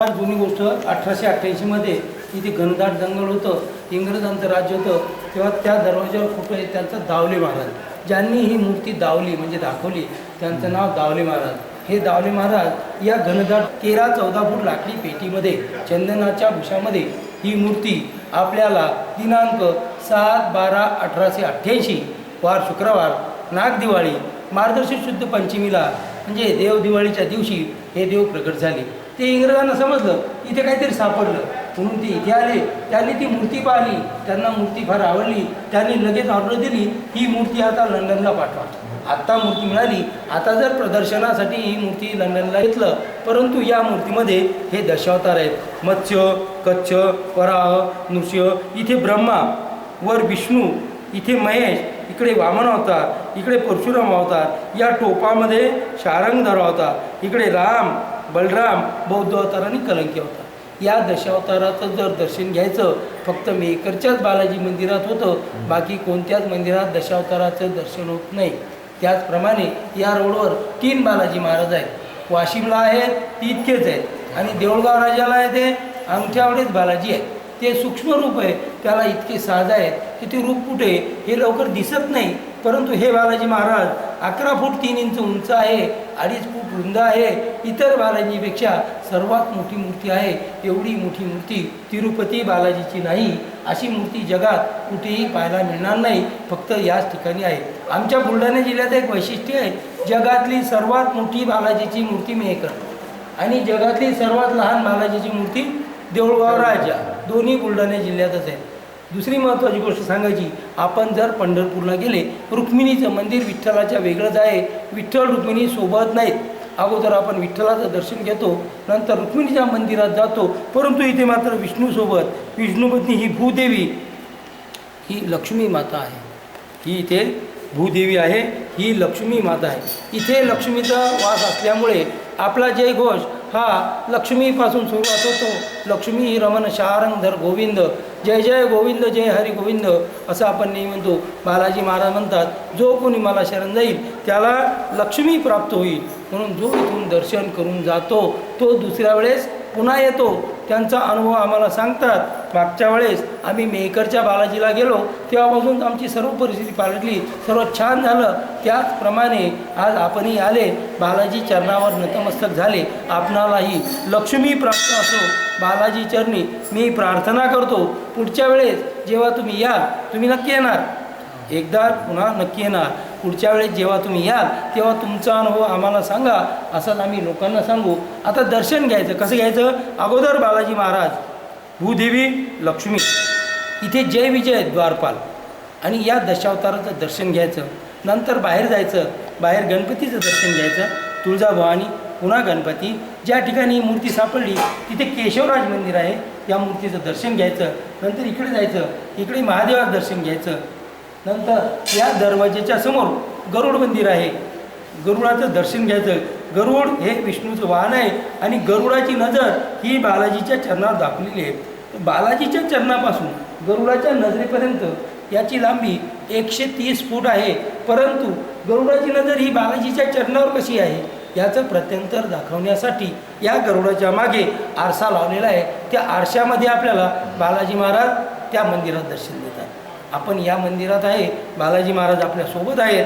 जुनी गोष्ट 1888 इथे घनदाट जंगल होतं, इंग्रजांचं राज्य होतं. तेव्हा त्या दरवाजावर फोटो आहे त्यांचा दावले महाराज. ज्यांनी ही मूर्ती दावली म्हणजे दाखवली त्यांचं नाव दावले महाराज. हे दावले महाराज या घनदाट 13-14 फूट लाकडी पेटीमध्ये चंदनाच्या भुशामध्ये ही मूर्ती आपल्याला दिनांक 7/12/1888 वार शुक्रवार नागदिवाळी मार्गशीर्ष शुद्ध पंचमीला म्हणजे देव दिवाळीच्या दिवशी हे देव प्रकट झाले. ते इंग्रजांना समजलं इथे काहीतरी सापडलं म्हणून ते इथे आले. त्यांनी ती मूर्ती पाहिली, त्यांना मूर्ती फार आवडली. त्यांनी लगेच ऑर्डर दिली ही मूर्ती आता लंडनला पाठवा. आत्ता मूर्ती मिळाली. आता जर प्रदर्शनासाठी ही मूर्ती लंडनला घेतलं, परंतु या मूर्तीमध्ये हे दशावतार आहेत. मत्स्य, कच्छ, वराह, नृसिंह, इथे ब्रह्मा, वर विष्णू, इथे महेश, इकडे वामन अवतार, इकडे परशुराम अवतार, या टोपामध्ये शारंगधर अवतार, इकडे राम, बलराम, बौद्ध अवतार आणि कलंकी अवतार. या दशावताराचं जर दर्शन घ्यायचं फक्त मेहकरच्याच बालाजी मंदिरात होतं, बाकी कोणत्याच मंदिरात दशावताराचं दर्शन होत नाही. त्याचप्रमाणे या रोडवर 3 बालाजी महाराज आहेत. वाशिमला आहेत ती इतकेच आहेत आणि देऊळगाव राजाला आहे ते अंगठ्यावडेच बालाजी आहेत. ते सूक्ष्म रूप आहे, त्याला इतके साज आहेत की ते रूप कुठे हे लवकर दिसत नाही. परंतु हे बालाजी महाराज 11 फूट 3 इंच उंच आहे, 2.5 फूट रुंद आहे. इतर बालाजीपेक्षा सर्वात मोठी मूर्ती आहे. एवढी मोठी मूर्ती तिरुपती बालाजीची नाही, अशी मूर्ती जगात कुठेही पाहायला मिळणार नाही, फक्त याच ठिकाणी आहे. आमच्या बुलढाणा जिल्ह्यात एक वैशिष्ट्य आहे, जगातली सर्वात मोठी बालाजीची मूर्ती मेहकर आणि जगातली सर्वात लहान बालाजीची मूर्ती देऊळगाव राजा, दोन्ही बुलढाणा जिल्ह्यातच आहेत. दुसरी महत्त्वाची गोष्ट सांगायची, आपण जर पंढरपूरला गेले, रुक्मिणीचं मंदिर विठ्ठलाच्या वेगळंच आहे. विठ्ठल रुक्मिणी सोबत नाहीत. अगोदर आपण विठ्ठलाचं दर्शन घेतो, नंतर रुक्मिणीच्या मंदिरात जातो, परंतु इथे मात्र विष्णूसोबत विष्णुपत्नी ही भूदेवी, ही लक्ष्मी माता आहे. ही इथे भूदेवी आहे, ही लक्ष्मी माता आहे. इथे लक्ष्मीचा वास असल्यामुळे आपला जय घोष हा लक्ष्मीपासून सुरुवात होतो. लक्ष्मी ही रमण शारंगधर गोविंद, जय जय गोविंद जय हरी गोविंद असं आपण नेहमी म्हणतो. बालाजी महाराज म्हणतात, जो कोणी मला शरण जाईल त्याला लक्ष्मी प्राप्त होईल. म्हणून जो इथून दर्शन करून जातो तो दुसऱ्या वेळेस पुन्हा येतो. त्यांचा अनुभव आम्हाला सांगतात. मागच्या वेळेस आम्ही मेहकरच्या बालाजीला गेलो तेव्हापासून आमची सर्व परिस्थिती पालटली, सर्व छान झालं. त्याचप्रमाणे आज आपणही आले, बालाजी चरणावर नतमस्तक झाले. आपणालाही लक्ष्मी प्राप्त असो बालाजी चरणी मी प्रार्थना करतो. पुढच्या वेळेस जेव्हा तुम्ही याल, तुम्ही नक्की येणार, एकदा पुन्हा नक्की येणार. पुढच्या वेळेस जेव्हा तुम्ही याल तेव्हा तुमचा अनुभव आम्हाला सांगा, असंच आम्ही लोकांना सांगू. आता दर्शन घ्यायचं कसं घ्यायचं, अगोदर बालाजी महाराज, भूदेवी, लक्ष्मी, इथे जय विजय द्वारपाल आणि या दशावताराचं दर्शन घ्यायचं. नंतर बाहेर जायचं, बाहेर गणपतीचं दर्शन घ्यायचं, तुळजाभवानी, पुन्हा गणपती. ज्या ठिकाणी मूर्ती सापडली तिथे केशवराज मंदिर आहे, या मूर्तीचं दर्शन घ्यायचं. नंतर इकडे जायचं, इकडे महादेवाचं दर्शन घ्यायचं. नंतर या दरवाजेच्या समोर गरुड मंदिर आहे, गरुडाचं दर्शन घ्यायचं. गरुड हे विष्णूचं वाहन आहे आणि गरुडाची नजर ही बालाजीच्या चरणावर दाखवलेली आहे. बालाजीच्या चरणापासून गरुडाच्या नजरेपर्यंत याची लांबी 130 फूट आहे. परंतु गरुडाची नजर ही बालाजीच्या चरणावर कशी आहे याचं प्रत्यंतर दाखवण्यासाठी या गरुडाच्या मागे आरसा लावलेला आहे. त्या आरशामध्ये आपल्याला बालाजी महाराज त्या मंदिरात दर्शन देतात. आपण या मंदिरात आहे, बालाजी महाराज आपल्यासोबत आहेत.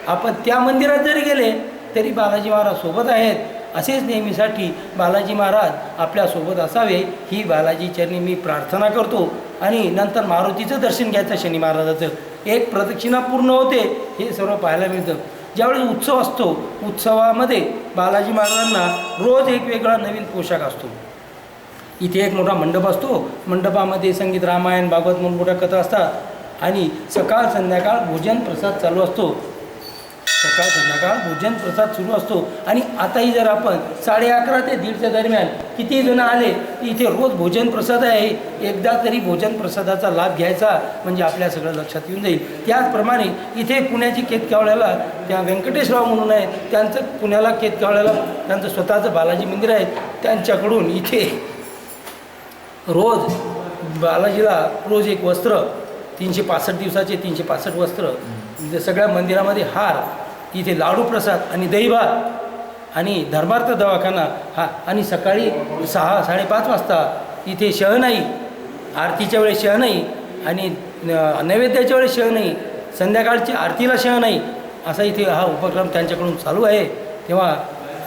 आपण त्या मंदिरात जरी गेले तरी बालाजी महाराज सोबत आहेत. असेच नेहमीसाठी बालाजी महाराज आपल्यासोबत असावे ही बालाजी चरणी मी प्रार्थना करतो. आणि नंतर मारुतीचं दर्शन घ्यायचं, शनी महाराजाचं. एक प्रदक्षिणा पूर्ण होते, हे सर्व पाहायला मिळतं. ज्यावेळेस उत्सव असतो, उत्सवामध्ये बालाजी महाराजांना रोज एक वेगळा नवीन पोशाख असतो. इथे एक मोठा मंडप असतो, मंडपामध्ये संगीत, रामायण, भागवत, मोठमोठ्या कथा असतात आणि सकाळ संध्याकाळ भोजन प्रसाद चालू असतो. सकाळ संध्याकाळ भोजन प्रसाद सुरू असतो. आणि आताही जर आपण 11:30 ते 1:30च्या दरम्यान किती जण आले की इथे रोज भोजन प्रसाद आहे, एकदा तरी भोजन प्रसादाचा लाभ घ्यायचा म्हणजे आपल्या सगळं लक्षात येऊन जाईल. त्याचप्रमाणे इथे पुण्याची केतकावळ्याला त्या व्यंकटेशराव म्हणून आहे, त्यांचं पुण्याला केतकावळ्याला त्यांचं स्वतःचं बालाजी मंदिर आहे. त्यांच्याकडून इथे रोज बालाजीला रोज एक वस्त्र, 365 दिवसाचे 365 वस्त्र, सगळ्या मंदिरामध्ये हार, इथे लाडू प्रसाद आणि दहीभात आणि धर्मार्थ दवाखाना हा, आणि सकाळी 6-5:30 वाजता इथे शहनाई, आरतीच्या वेळेस शहनाई आणि नैवेद्याच्या वेळेस शहनाई, संध्याकाळची आरतीला शहनाई, असा इथे हा उपक्रम त्यांच्याकडून चालू आहे. तेव्हा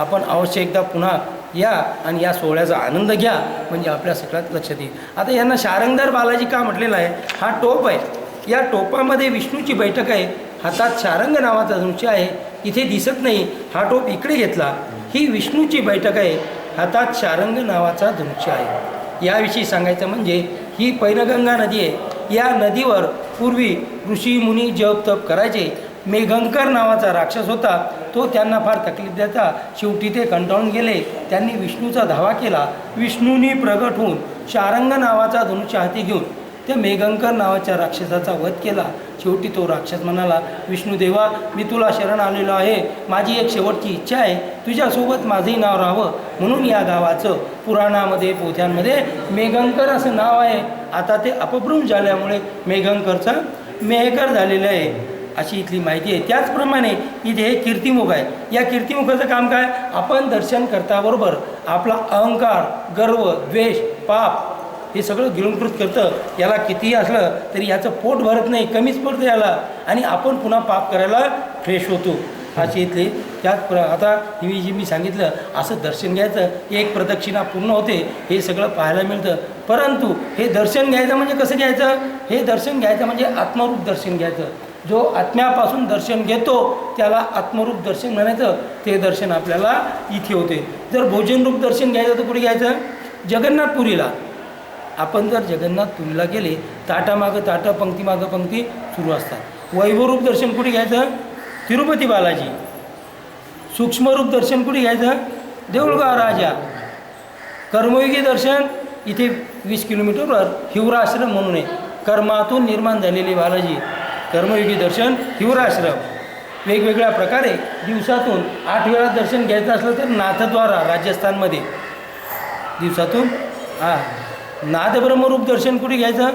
आपण अवश्य एकदा पुन्हा या आणि या सोहळ्याचा आनंद घ्या, म्हणजे आपल्या सगळ्यात लक्षात येईल. आता यांना शारंगधार बालाजी का म्हटलेलं आहे? हा टोप आहे, या टोपामध्ये विष्णूची बैठक आहे, हातात शारंग नावाचा धनुष्य आहे, इथे दिसत नाही. हा टोप इकडे घेतला, ही विष्णूची बैठक आहे, हातात शारंग नावाचा धनुष्य आहे. याविषयी सांगायचं म्हणजे ही पैनगंगा नदी आहे. या नदीवर पूर्वी ऋषी मुनी जप तप करायचे. मेघंकर नावाचा राक्षस होता, तो त्यांना फार तकलीफ द्यायचा. शेवटी ते कंटाळून गेले. त्यांनी विष्णूचा धावा केला. विष्णूंनी प्रगट होऊन शारंग नावाचा धनुष्य हाती घेऊन त्या मेघंकर नावाच्या राक्षसाचा वध केला. शेवटी तो राक्षस म्हणाला, विष्णुदेवा, मी तुला शरण आलेलो आहे, माझी एक शेवटची इच्छा आहे, तुझ्यासोबत माझंही नाव राहावं, म्हणून या गावाचं पुराणामध्ये पोथ्यांमध्ये मेघंकर असं नाव आहे. आता ते अपभ्रंश झाल्यामुळे मेघंकरचं मेहकर झालेलं आहे, अशी इथली माहिती आहे. त्याचप्रमाणे इथे हे कीर्तिमुख आहे. या कीर्तिमुखाचं काम काय? आपण दर्शन करताबरोबर आपला अहंकार, गर्व, द्वेष, पाप हे सगळं गिळंकृत करतं. याला कितीही असलं तरी याचं पोट भरत नाही, कमीच पडतं याला, आणि आपण पुन्हा पाप करायला फ्रेश होतो. अशी इथली आता मी सांगितलं असं दर्शन घ्यायचं, एक प्रदक्षिणा पूर्ण होते, हे सगळं पाहायला मिळतं. परंतु हे दर्शन घ्यायचं म्हणजे कसं घ्यायचं? हे दर्शन घ्यायचं म्हणजे आत्मरूप दर्शन घ्यायचं. जो आत्म्यापासून दर्शन घेतो त्याला आत्मरूप दर्शन म्हणायचं. ते दर्शन आपल्याला इथे होते. जर भोजनरूप दर्शन घ्यायचं तर कुठे घ्यायचं? जगन्नाथपुरीला. आपण जर जगन्नाथपुरीला गेले, ताटामागं ताटं, पंक्तीमागं पंक्ती सुरू असतात. वैभवरूप दर्शन कुठे घ्यायचं? तिरुपती बालाजी. सूक्ष्मरूप दर्शन कुठे घ्यायचं? देऊळगाव राजा. कर्मयोगी दर्शन इथे 20 किलोमीटरवर हिवराश्रम म्हणून आहे. कर्मातून निर्माण झालेले बालाजी. कर्मयोगी दर्शन, हिवराश्रम. वेगवेगळ्या प्रकारे दिवसातून 8 वेळा दर्शन घ्यायचं असलं तर नाथद्वारा राजस्थानमध्ये दिवसातून नादब्रह्मरूप दर्शन कुठे घ्यायचं?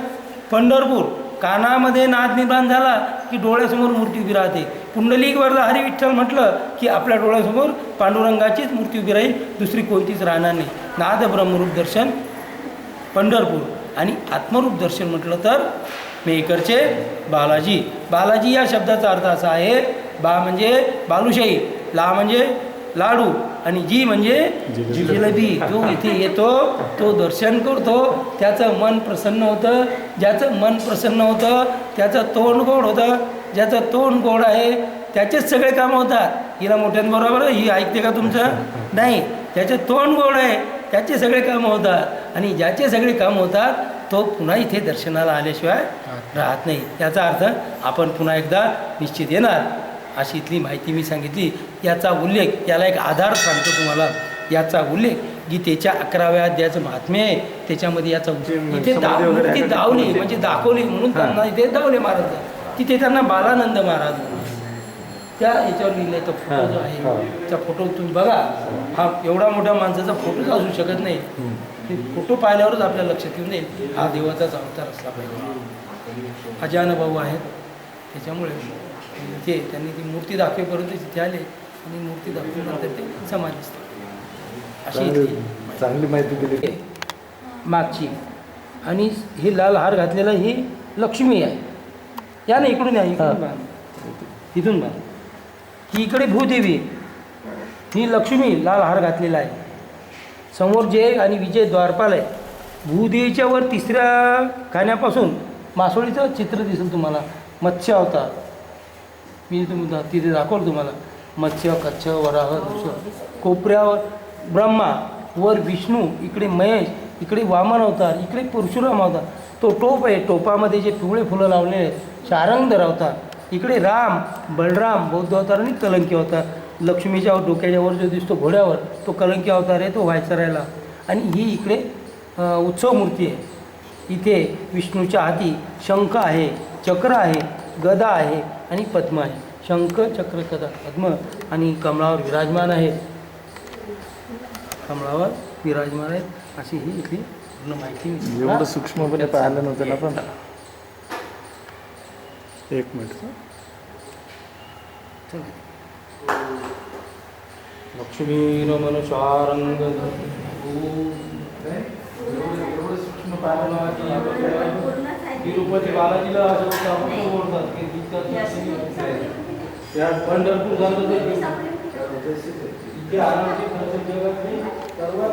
पंढरपूर. कानामध्ये नाद निर्माण झाला की डोळ्यासमोर मूर्ती उभी राहते. पुंडलिक वरदा हरी विठ्ठल म्हटलं की आपल्या डोळ्यासमोर पांडुरंगाचीच मूर्ती उभी राहील, दुसरी कोणतीच राहणार नाही. नादब्रह्मरूप दर्शन पंढरपूर. आणि आत्मरूप दर्शन म्हटलं तर मेहकरचे बालाजी. बालाजी या शब्दाचा अर्थ असा आहे, बा म्हणजे बालुशाही, ला म्हणजे लाडू, आणि जी म्हणजे जिलेबी. जो इथे येतो तो दर्शन करतो, त्याचं मन प्रसन्न होतं. ज्याचं मन प्रसन्न होतं त्याचं तोंड गोड होतं. ज्याचं तोंड गोड आहे त्याचेच सगळे कामं होतात. हिला मोठ्यांबरोबर ही ऐकते का तुमचं? नाही. ज्याचं तोंड गोड आहे त्याचे सगळे कामं होतात, आणि ज्याचे सगळे कामं होतात तो पुन्हा इथे दर्शनाला आल्याशिवाय राहत नाही. याचा अर्थ आपण पुन्हा एकदा निश्चित येणार, अशी इथली माहिती मी सांगितली. याचा उल्लेख, याला एक आधार सांगतो तुम्हाला. याचा उल्लेख गीतेच्या 11व्या अध्यायाचं महात्म्य आहे, त्याच्यामध्ये याचा इथे मूर्ती दावली म्हणजे दाखवली म्हणून त्यांना इथे दावले महाराज. तिथे त्यांना बालानंद महाराज त्या याच्यावर लिहिलं आहे. तो फोटो जो आहे त्या फोटो तुम्ही बघा. हा एवढा मोठ्या माणसाचा फोटोच असू शकत नाही. ते फोटो पाहिल्यावरच आपल्या लक्षात येऊन जाईल हा देवाचाच अवतार असला पाहिजे. अजानभाऊ आहेत, त्याच्यामुळे ते त्यांनी ती मूर्ती दाखवेपर्यंत तिथे आले, आणि मूर्ती दाखवल्यानंतर ते समाधीस्थ. अशी चांगली माहिती दिली मागची. आणि ही लाल हार घातलेला ही लक्ष्मी आहे. या ना इकडून या, इकडून बघा, इथून बघा. ही इकडे भूदेवी, ही लक्ष्मी लाल हार घातलेला आहे. समोर जय आणि विजय द्वारपाल आहे. भूदेवीच्या वर 3ऱ्या खाण्यापासून मासोळीचं चित्र दिसेल तुम्हाला. मत्स्य अवतार मी तिथे दाखवलं तुम्हाला. मत्स्य, कच्छ, वराह, नृसिंह. कोपऱ्यावर ब्रह्मा, वर विष्णू, इकडे महेश, इकडे वामन अवतार, इकडे परशुराम अवतार. तो टोप आहे, टोपामध्ये जे पिवळे फुलं लावलेले आहेत शारंगधर अवतार. इकडे राम, बलराम बौद्ध अवतार आणि कलंकी अवतार. लक्ष्मीच्या डोक्याच्यावर जो दिसतो घोड्यावर तो कलंकी अवतार आहे, तो व्हायसरायला. आणि ही इकडे उत्सव मूर्ती आहे. इथे विष्णूच्या हाती शंख आहे, चक्र आहे, गदा आहे आणि पद्म आहे. शंख, चक्र, गदा, पद्म आणि कमळावर विराजमान आहे. कमळावर विराजमान आहेत. अशी ही इथली पूर्ण माहिती. एवढं सूक्ष्मपणे पाहिलं नव्हतं ना. पण एक मिनिट. लक्ष्मी रमण शारंग सूक्ष्म तिरुपती बालाजीला असं ओळखतात की तिथं पंढरपूर झालं ते इथे आरामची जगातली सर्वात